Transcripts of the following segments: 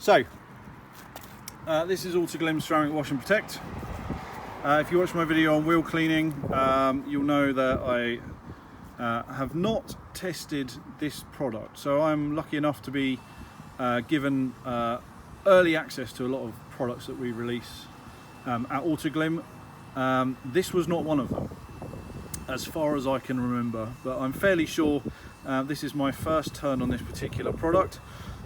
So, this is Autoglym Ceramic Wash and Protect. If you watch my video on wheel cleaning, you'll know that I have not tested this product. So I'm lucky enough to be given early access to a lot of products that we release at Autoglym. This was not one of them, as far as I can remember, but I'm fairly sure this is my first turn on this particular product.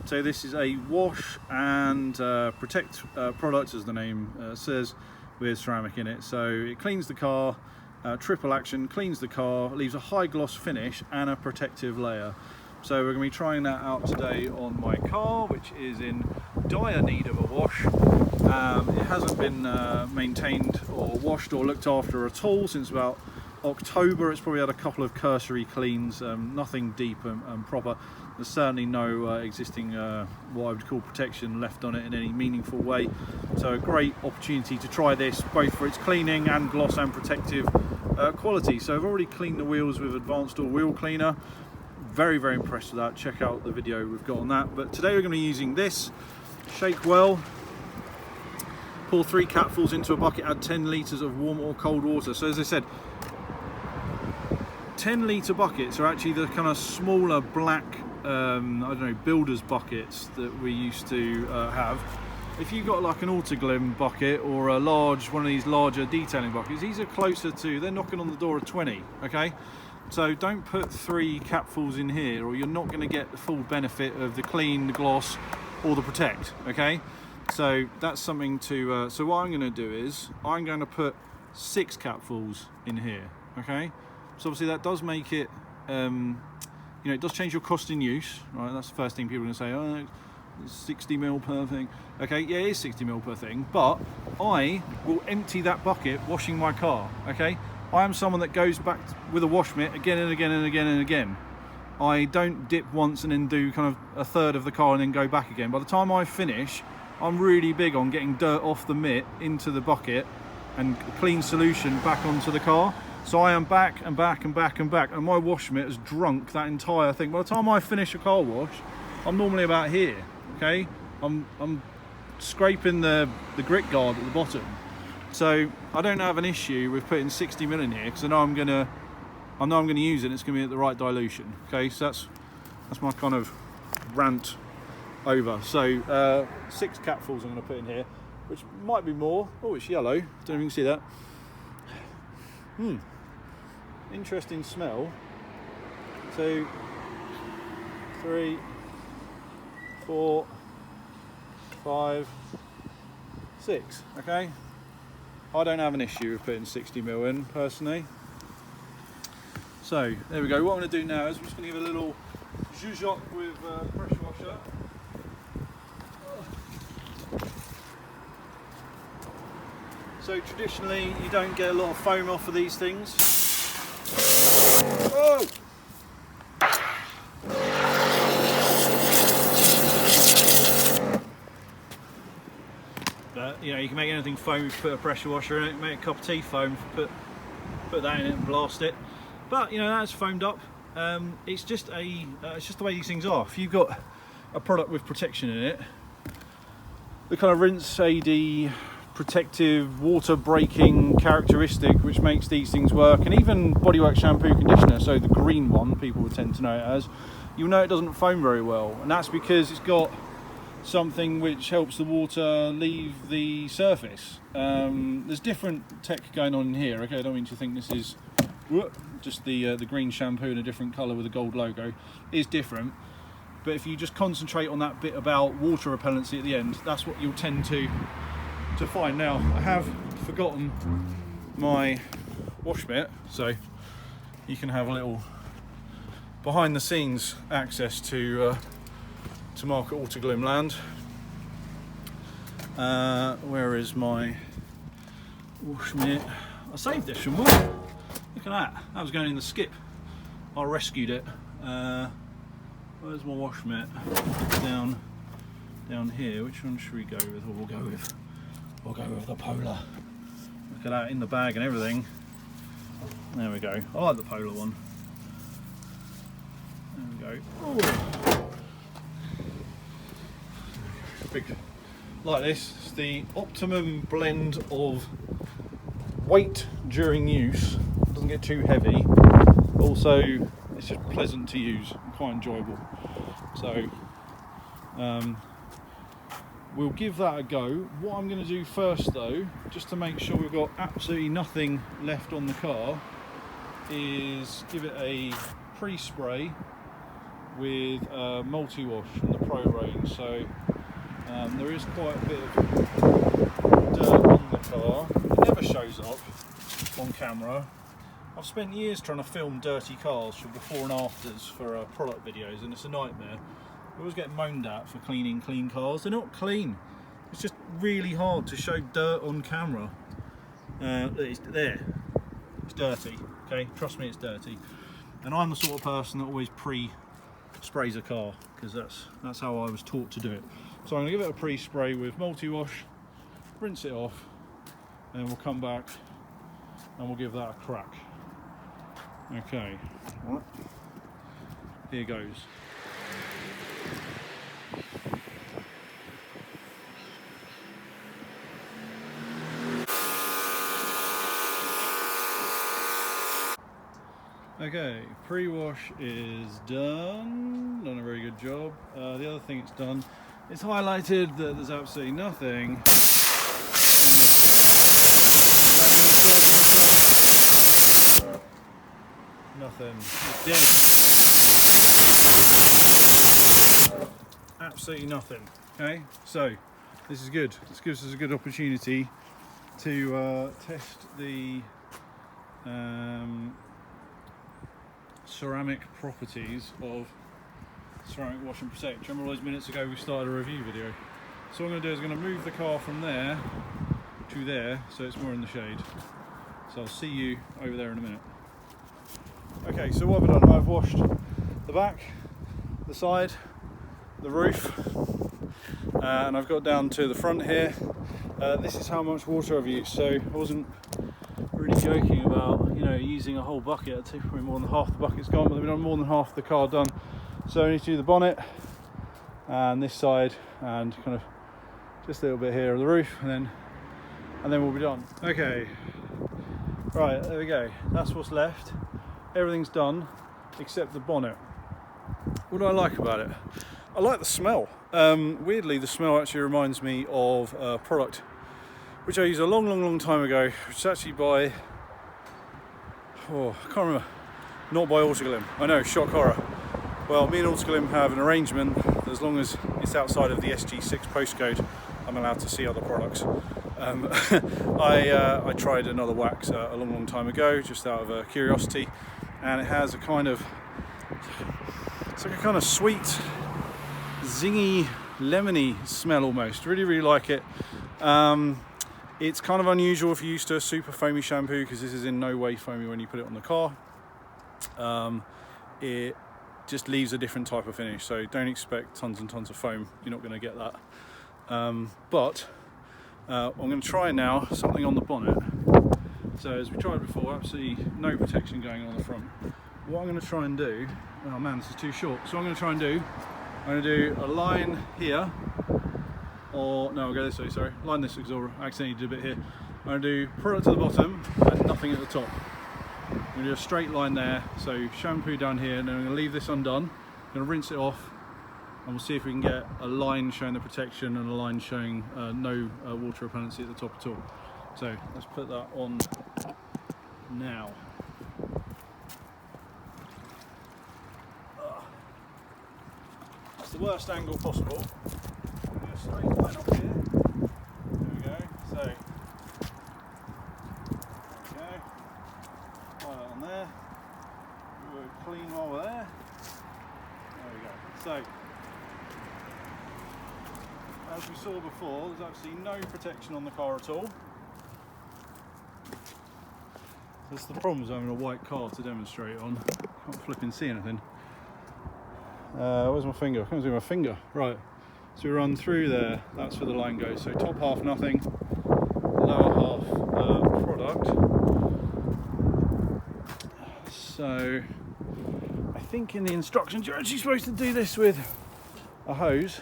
So this is a wash and protect product, as the name says, with ceramic in it. So it cleans the car, triple action, cleans the car, leaves a high gloss finish and a protective layer. So we're going to be trying that out today on my car, which is in dire need of a wash. It hasn't been maintained or washed or looked after at all since about October. It's probably had a couple of cursory cleans, nothing deep and proper. There's certainly no existing what I would call protection left on it in any meaningful way. So a great opportunity to try this, both for its cleaning and gloss and protective quality. So I've already cleaned the wheels with Advanced All Wheel Cleaner. Very impressed with that. Check out the video we've got on that. But today we're going to be using this. Shake well. Pour 3 capfuls into a bucket, add 10 litres of warm or cold water. So as I said, 10 litre buckets are actually the kind of smaller black, I don't know, builder's buckets that we used to have. If you've got like an Autoglym bucket or a large, one of these larger detailing buckets, these are closer to, they're knocking on the door of 20, okay? So don't put 3 capfuls in here or you're not going to get the full benefit of the clean, the gloss or the protect, okay? So that's something to, so what I'm going to do is I'm going to put 6 capfuls in here, okay? So obviously that does make it, you know, it does change your cost in use, right? That's the first thing people are going to say, oh, it's 60 ml per thing. Okay, yeah, it is 60 ml per thing, but I will empty that bucket washing my car, okay? I am someone that goes back with a wash mitt again and again and again and again. I don't dip once and then do kind of a third of the car and then go back again. By the time I finish, I'm really big on getting dirt off the mitt into the bucket and clean solution back onto the car. So I am back and back and back and back, and my wash mitt has drunk that entire thing. By the time I finish a car wash, I'm normally about here, okay? I'm scraping the grit guard at the bottom. So I don't have an issue with putting 60 ml in here because I know I'm gonna use it and it's gonna be at the right dilution. Okay, so that's my kind of rant over. So 6 capfuls I'm gonna put in here, which might be more. Oh, it's yellow. Don't know if you can see that. Interesting smell. 2, 3, 4, 5, 6. Okay, I don't have an issue with putting 60 ml in personally. So there we go. What I'm going to do now is I'm just going to give a little zhuzh with pressure washer. So traditionally you don't get a lot of foam off of these things. Oh! But you know, you can make anything foam if you put a pressure washer in it, make a cup of tea foam, put that in it and blast it. But you know, that's foamed up. It's just the way these things are. If you've got a product with protection in it, the kind of rinse AD protective water breaking characteristic which makes these things work, and even bodywork shampoo conditioner, so the green one people would tend to know it as, you'll know it doesn't foam very well, and that's because it's got something which helps the water leave the surface. There's different tech going on in here, okay? I don't mean to think this is just the green shampoo in a different colour with a gold logo. It is different, but if you just concentrate on that bit about water repellency at the end, that's what you'll tend to find. Now I have forgotten my wash mitt, so you can have a little behind the scenes access to Market Autoglym land. Where is my wash mitt? I saved this from work. Look at that. That was going in the skip. I rescued it. Where's my wash mitt? Down here. Which one should we go with? Or we'll go with the Polar. Look at that, in the bag and everything. There we go. I like the Polar one. There we go. Ooh. big, like this. It's the optimum blend of weight during use. It doesn't get too heavy. Also, it's just pleasant to use and quite enjoyable. So we'll give that a go. What I'm going to do first though, just to make sure we've got absolutely nothing left on the car, is give it a pre-spray with multi-wash from the Pro range. So there is quite a bit of dirt on the car. It never shows up on camera. I've spent years trying to film dirty cars for before and afters for product videos, and it's a nightmare. I always get moaned at for cleaning clean cars. They're not clean. It's just really hard to show dirt on camera. It's there. It's dirty. Okay, trust me, it's dirty. And I'm the sort of person that always pre-sprays a car, because that's how I was taught to do it. So I'm going to give it a pre-spray with multi-wash, rinse it off, and we'll come back and we'll give that a crack. Okay, here goes. Okay, pre-wash is done a very good job. The other thing it's done, it's highlighted that there's absolutely nothing on this car. Nothing, it's dead. Absolutely nothing. Okay, so this is good. This gives us a good opportunity to test the ceramic properties of ceramic wash and protect. Remember all those minutes ago we started a review video? So what I'm going to do is I'm going to move the car from there to there so it's more in the shade. So I'll see you over there in a minute. Okay, so what I've done, I've washed the back, the side, the roof, and I've got down to the front here. This is how much water I've used, so I wasn't really joking about, you know, using a whole bucket. I'd say probably more than half the bucket's gone, but we've done more than half the car done. So I need to do the bonnet and this side and kind of just a little bit here of the roof, and then we'll be done. Okay, right, there we go. That's what's left. Everything's done except the bonnet. What do I like about it? I like the smell. Weirdly, the smell actually reminds me of a product which I used a long time ago, which is actually by, I can't remember, not by Autoglym. I know, shock horror. Well, me and Autoglym have an arrangement that as long as it's outside of the SG6 postcode, I'm allowed to see other products. I tried another wax a long time ago, just out of curiosity, and it has a kind of, it's like a kind of sweet, zingy, lemony smell almost. Really like it. It's kind of unusual if you're used to a super foamy shampoo, because this is in no way foamy when you put it on the car. It just leaves a different type of finish, so don't expect tons and tons of foam. You're not going to get that. But I'm going to try now something on the bonnet. So as we tried before, absolutely no protection going on the front. What I'm going to try and do, oh man, this is too short. So what I'm going to try and do, I'm going to do a line here, or no, I'll go this way, sorry. Line this, because I accidentally did a bit here. I'm going to do product at the bottom and nothing at the top. I'm going to do a straight line there, so shampoo down here, and then I'm going to leave this undone. I'm going to rinse it off, and we'll see if we can get a line showing the protection and a line showing no water repellency at the top at all. So let's put that on now. That's the worst angle possible. Do a straight line up here. There we go. So, okay. Line that on there. We'll clean while we're there. There we go. So, as we saw before, there's absolutely no protection on the car at all. That's the problem with having a white car to demonstrate on. Can't flipping see anything. Where's my finger? I can't see my finger. Right. So we run through there. That's where the line goes. So top half nothing, lower half product. So I think in the instructions you're actually supposed to do this with a hose.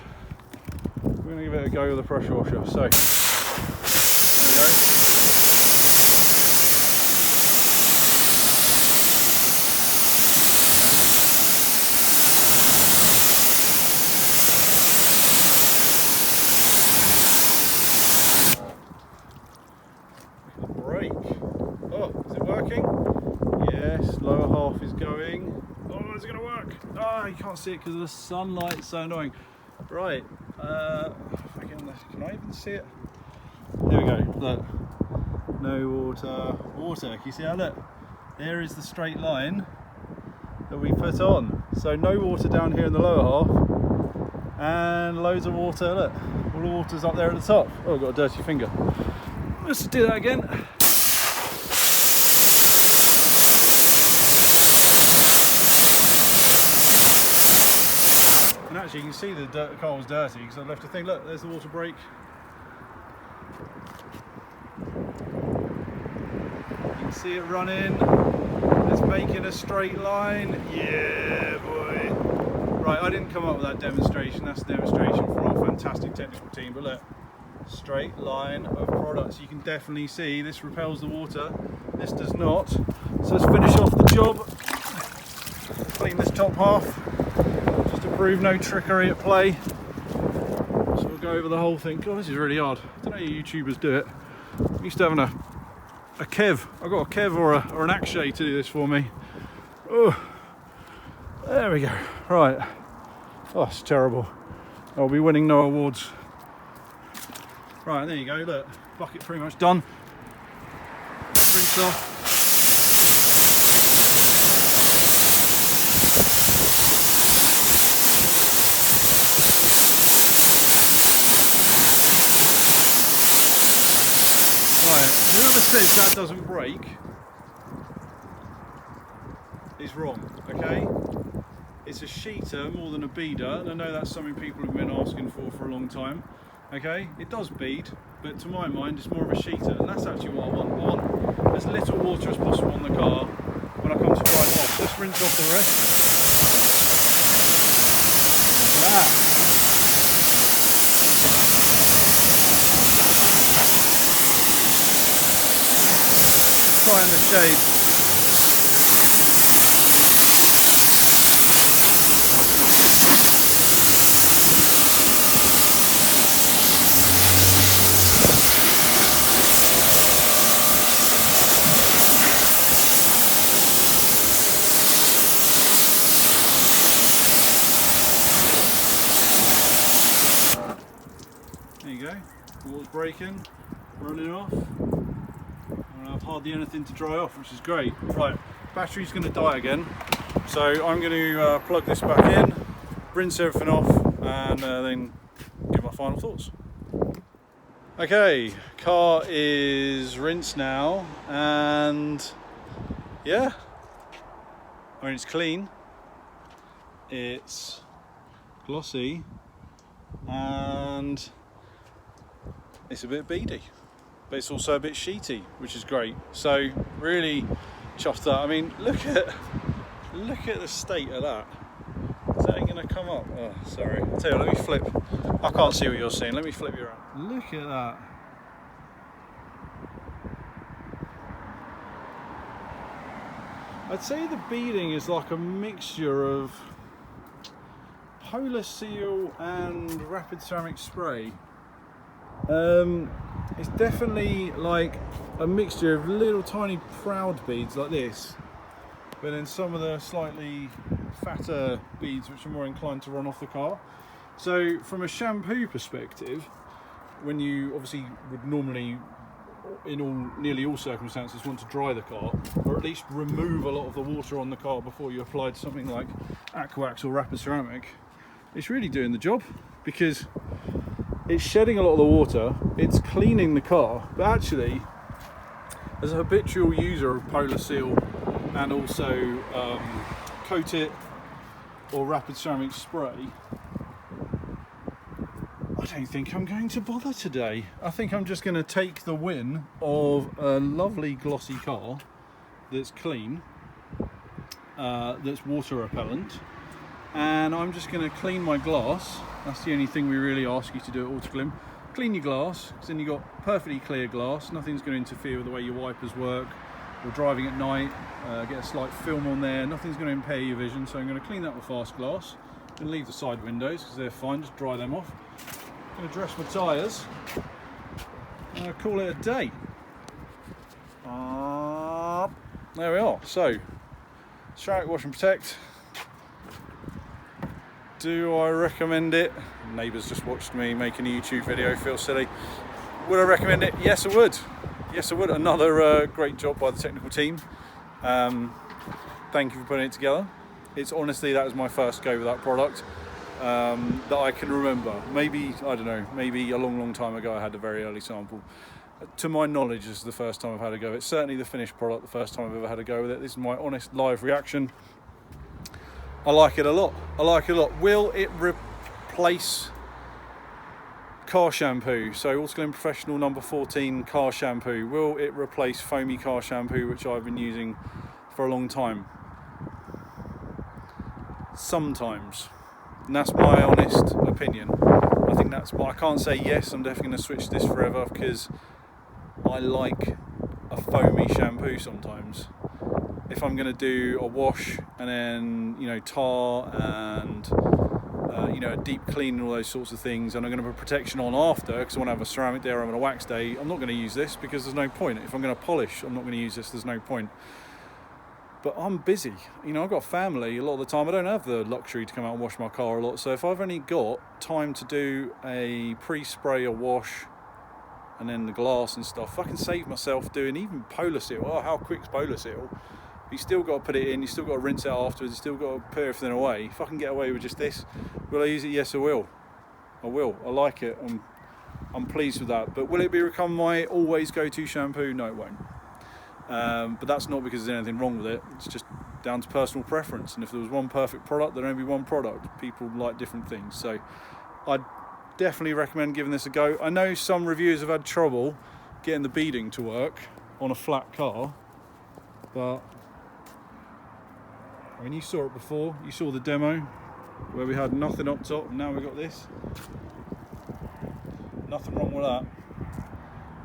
we're going to give it a go with the pressure washer. So, there we go. Brake. Oh, is it working? Yes, lower half is going. Oh, is it going to work? Oh, you can't see it because of the sunlight. It's so annoying. Right. Can I even see it? There we go. Look. No water. Water. Can you see how? Look. There is the straight line that we put on. So no water down here in the lower half. And loads of water. Look. All the water's up there at the top. Oh, I've got a dirty finger. Let's do that again. And actually you can see the car was dirty because I left a thing. Look, there's the water brake. You can see it running. It's making a straight line. Yeah, boy. Right, I didn't come up with that demonstration. That's a demonstration from our fantastic technical team. But look, straight line of products. You can definitely see this repels the water. This does not. So let's finish off the job. Clean this top half. Just to prove no trickery at play. So we'll go over the whole thing. God, this is really hard. I don't know how YouTubers do it. I'm used to having a Kev. I've got a Kev or an Akshay to do this for me. Oh, there we go. Right. Oh, it's terrible. I'll be winning no awards. Right, there you go. Look, bucket pretty much done. Rinse off. Whoever says that doesn't break is wrong, okay? It's a sheeter more than a beader, and I know that's something people have been asking for a long time, okay? It does bead, but to my mind it's more of a sheeter, and that's actually what I want. I want as little water as possible on the car when I come to dry it off. Let's rinse off the rest. Look at that. Try in the shade. There you go. Water's breaking, running off. I've hardly anything to dry off, which is great. Right, battery's going to die again, so I'm going to plug this back in, rinse everything off, and then give my final thoughts. Okay, car is rinsed now, and yeah, I mean it's clean, it's glossy, and it's a bit beady. But it's also a bit sheety, which is great. So really chuffed that. I mean, look at the state of that. Is that going to come up? Oh, sorry. I'll tell you, let me flip. I can't see what you're seeing. Let me flip you around. Look at that. I'd say the beading is like a mixture of Polar Seal and Rapid Ceramic Spray. It's definitely like a mixture of little tiny proud beads like this, but then some of the slightly fatter beads which are more inclined to run off the car. So from a shampoo perspective, when you obviously would normally in nearly all circumstances want to dry the car, or at least remove a lot of the water on the car before you applied something like Aquax or Rapid Ceramic, it's really doing the job, because it's shedding a lot of the water, it's cleaning the car, but actually, as a habitual user of Polar Seal and also Coat It or Rapid Ceramic Spray, I don't think I'm going to bother today. I think I'm just going to take the win of a lovely glossy car that's clean, that's water repellent, and I'm just going to clean my glass That's the only thing we really ask you to do at Autoglym. Clean your glass, because then you've got perfectly clear glass. Nothing's going to interfere with the way your wipers work. Or driving at night, get a slight film on there. Nothing's going to impair your vision. So I'm going to clean that with fast glass. I'm going to leave the side windows because they're fine. Just dry them off. I'm going to dress my tyres. And I'll call it a day. There we are. So, Ceramic Wash and Protect. Do I recommend it? Neighbours just watched me making a YouTube video, feel silly. Would I recommend it? Yes, I would. Yes, I would. Another great job by the technical team. Thank you for putting it together. It's honestly, that was my first go with that product that I can remember. Maybe, I don't know, maybe a long time ago I had a very early sample. To my knowledge, this is the first time I've had a go. It's certainly the finished product, the first time I've ever had a go with it. This is my honest live reaction. I like it a lot. I like it a lot. Will it replace car shampoo? So Autoglym Professional number 14 car shampoo. Will it replace foamy car shampoo, which I've been using for a long time? Sometimes. And that's my honest opinion. I think that's, but I can't say yes, I'm definitely going to switch this forever because I like a foamy shampoo sometimes. If I'm going to do a wash and then, you know, tar and you know, a deep clean and all those sorts of things, and I'm going to put protection on after because I want to have a ceramic day or I'm on a wax day, I'm not going to use this because there's no point. If I'm going to polish, I'm not going to use this, there's no point. But I'm busy, you know, I've got family a lot of the time. I don't have the luxury to come out and wash my car a lot, so if I've only got time to do a pre-spray, a wash, and then the glass and stuff, I can save myself doing even Polar Seal. Oh, how quick's Polar Seal? You still got to put it in, you still got to rinse it out afterwards, you still got to put everything away. If I can get away with just this, will I use it? Yes, I will. I will. I like it. I'm pleased with that. But will it become my always go-to shampoo? No, it won't. But that's not because there's anything wrong with it. It's just down to personal preference. And if there was one perfect product, there'd only be one product. People like different things. So I'd definitely recommend giving this a go. I know some reviewers have had trouble getting the beading to work on a flat car, but I mean, you saw it before, you saw the demo where we had nothing up top and now we've got this. Nothing wrong with that.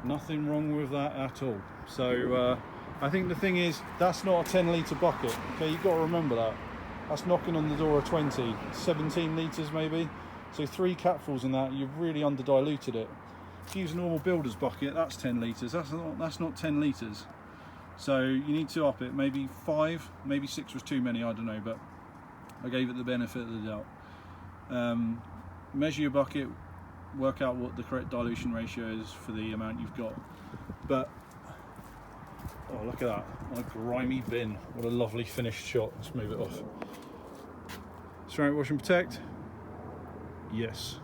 Nothing wrong with that at all. So I think the thing is, that's not a 10 litre bucket. Okay, you've got to remember that. That's knocking on the door of 20, 17 litres maybe. So 3 capfuls in that, you've really under diluted it. If you use a normal builder's bucket, that's 10 litres. That's not 10 litres. So you need to up it, maybe 5, maybe 6 was too many, I don't know, but I gave it the benefit of the doubt. Measure your bucket, work out what the correct dilution ratio is for the amount you've got. But, oh, look at that, what a grimy bin. What a lovely finished shot. Let's move it off. Ceramic Wash and Protect, yes.